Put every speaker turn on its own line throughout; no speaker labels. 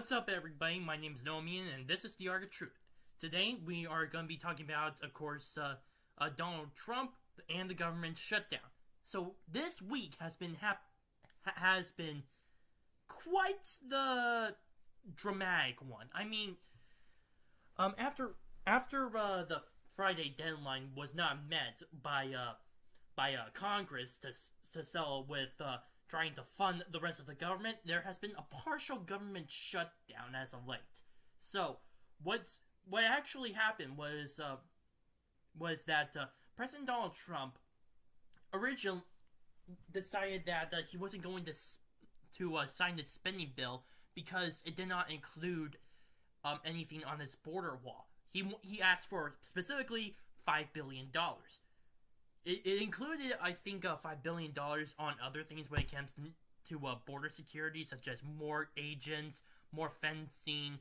What's up, everybody? My name is Nomian, and this is The Art of Truth. Today, we are going to be talking about, of course, Donald Trump and the government shutdown. So, this week has been quite the dramatic one. I mean, after the Friday deadline was not met by Congress to settle with trying to fund the rest of the government, there has been a partial government shutdown as of late. So, what actually happened was that President Donald Trump originally decided that he wasn't going to sign the spending bill because it did not include anything on his border wall. He asked for specifically $5 billion. It included, I think, $5 billion on other things when it comes to border security, such as more agents, more fencing,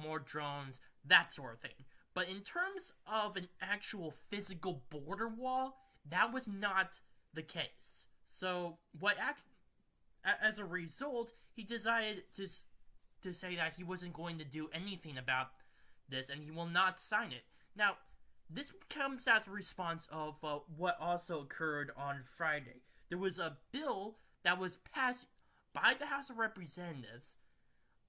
more drones, that sort of thing. But in terms of an actual physical border wall, that was not the case. So, as a result, he decided to say that he wasn't going to do anything about this, and he will not sign it. Now, this comes as a response of what also occurred on Friday. There was a bill that was passed by the House of Representatives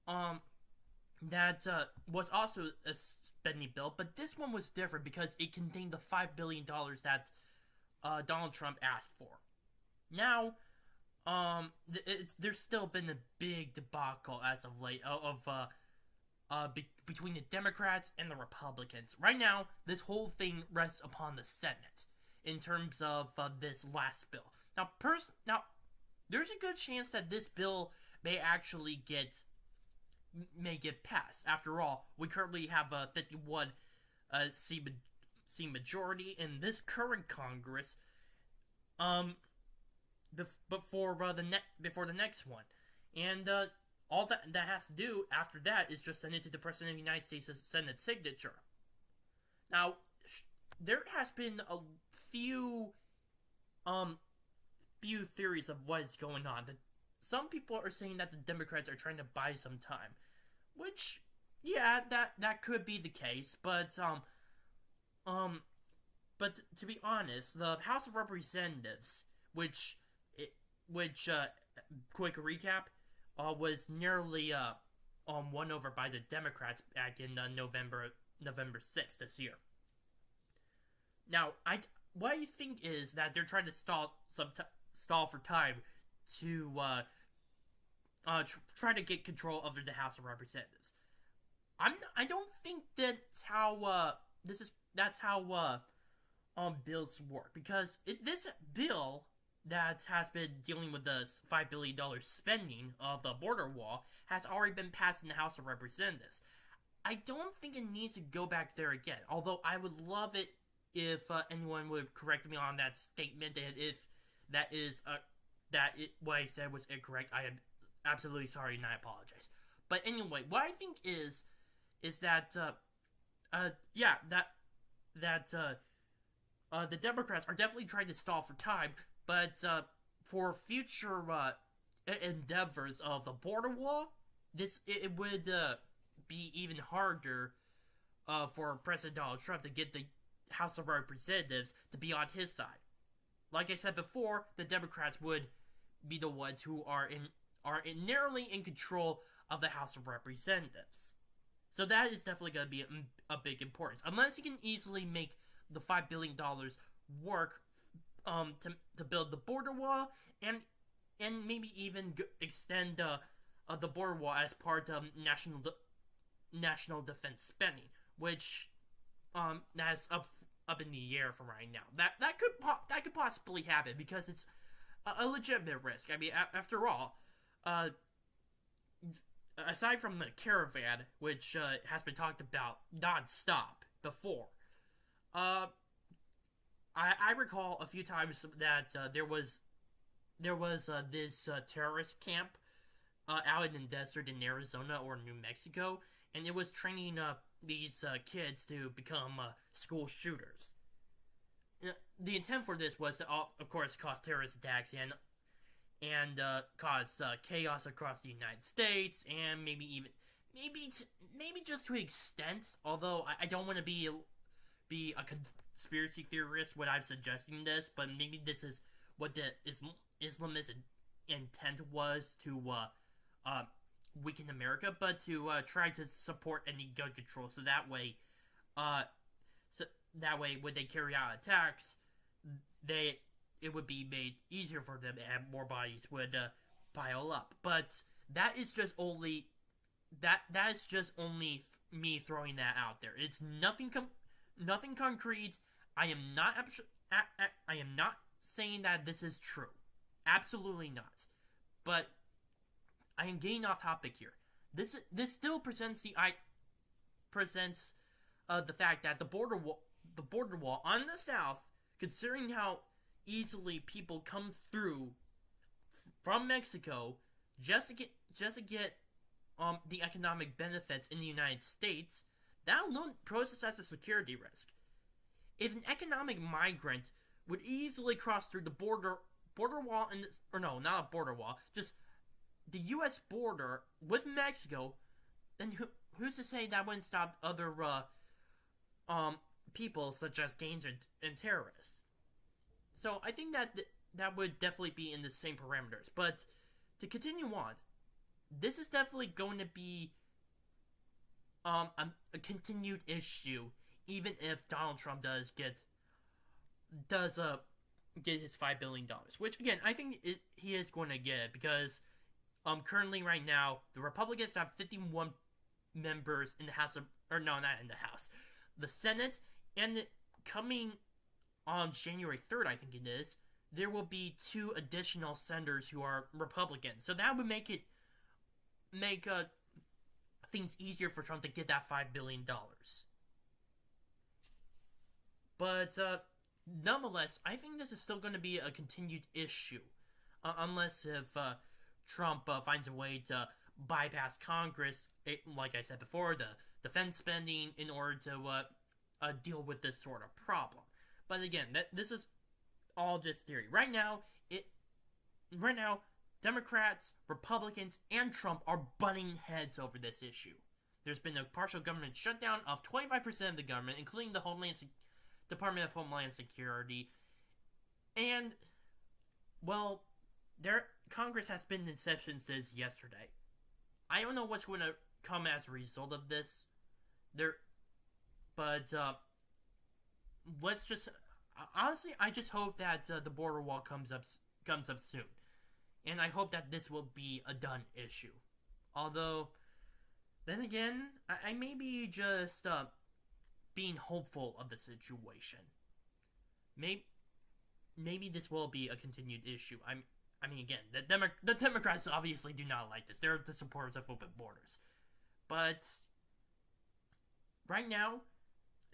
that was also a spending bill, but this one was different because it contained the $5 billion that Donald Trump asked for. Now, there's still been a big debacle as of late between the Democrats and the Republicans. Right now, this whole thing rests upon the Senate in terms of this last bill. Now, there's a good chance that this bill may actually get passed. After all, we currently have a 51 seat majority in this current Congress. Before the next one, and all that has to do after that is just send it to the President of the United States' Senate signature. Now, there has been a few theories of what is going on. Some people are saying that the Democrats are trying to buy some time, which, yeah, that could be the case. But to be honest, the House of Representatives, which quick recap, was nearly won over by the Democrats back in November 6th this year. Now, what I think is that they're trying to stall for time to try to get control of the House of Representatives. I don't think that's how bills work, because this bill that has been dealing with the $5 billion spending of the border wall has already been passed in the House of Representatives. I don't think it needs to go back there again, although I would love it if anyone would correct me on that statement, and if what I said was incorrect, I am absolutely sorry and I apologize. But anyway, what I think is that the Democrats are definitely trying to stall for time. But for future endeavors of the border wall, it would be even harder for President Donald Trump to get the House of Representatives to be on his side. Like I said before, the Democrats would be the ones who are narrowly in control of the House of Representatives. So that is definitely going to be a big importance. Unless he can easily make the $5 billion work to build the border wall and maybe even extend the border wall as part of national defense spending, which that's up in the air from right now. That could possibly happen because it's a legitimate risk. I mean, after all, aside from the caravan, which has been talked about nonstop before, I recall a few times that there was this terrorist camp out in the desert in Arizona or New Mexico, and it was training these kids to become school shooters. The intent for this was to, of course, cause terrorist attacks and cause chaos across the United States, and maybe maybe just to an extent. Although I don't want to be a conspiracy theorist when I'm suggesting this, but maybe this is what the Islamist intent was to weaken America, but to try to support any gun control, so that way when they carry out attacks, it would be made easier for them, and more bodies would pile up. But that is just only me throwing that out there. It's nothing concrete. I am not saying that this is true. Absolutely not. But I am getting off topic here. This still presents the fact that the border wall on the south, considering how easily people come through from Mexico just to get the economic benefits in the United States, that alone poses as a security risk. If an economic migrant would easily cross through the border wall, not a border wall, just the U.S. border with Mexico, then who's to say that wouldn't stop other people such as gangs and terrorists? So I think that would definitely be in the same parameters. But to continue on, this is definitely going to be a continued issue, even if Donald Trump does get his $5 billion, which again I think he is going to get, because currently right now the Republicans have 51 members in the House the Senate, and coming on January 3rd, I think it is, there will be 2 additional senators who are Republicans. So that would make things easier for Trump to get that $5 billion. But nonetheless, I think this is still going to be a continued issue, unless if Trump finds a way to bypass Congress, like I said before, the defense spending, in order to deal with this sort of problem. But again, this is all just theory. Right now, Democrats, Republicans, and Trump are butting heads over this issue. There's been a partial government shutdown of 25% of the government, including the Department of Homeland Security. And, well, Congress has been in session since yesterday. I don't know what's going to come as a result of this. Let's just... Honestly, I just hope that the border wall comes up soon. And I hope that this will be a done issue. Although, then again, I may be just being hopeful of the situation. Maybe this will be a continued issue. I mean, again, the Democrats obviously do not like this. They're the supporters of open borders. But right now,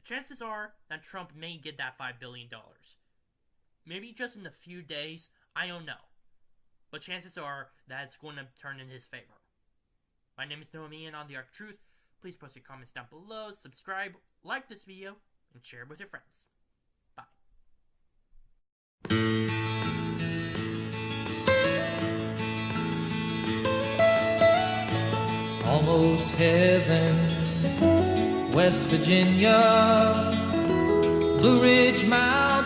chances are that Trump may get that $5 billion. Maybe just in a few days, I don't know. But chances are that it's going to turn in his favor. My name is Noah Meehan on The Arc Truth. Please post your comments down below, subscribe, like this video, and share it with your friends. Bye.
Almost heaven, West Virginia, Blue Ridge Mountain.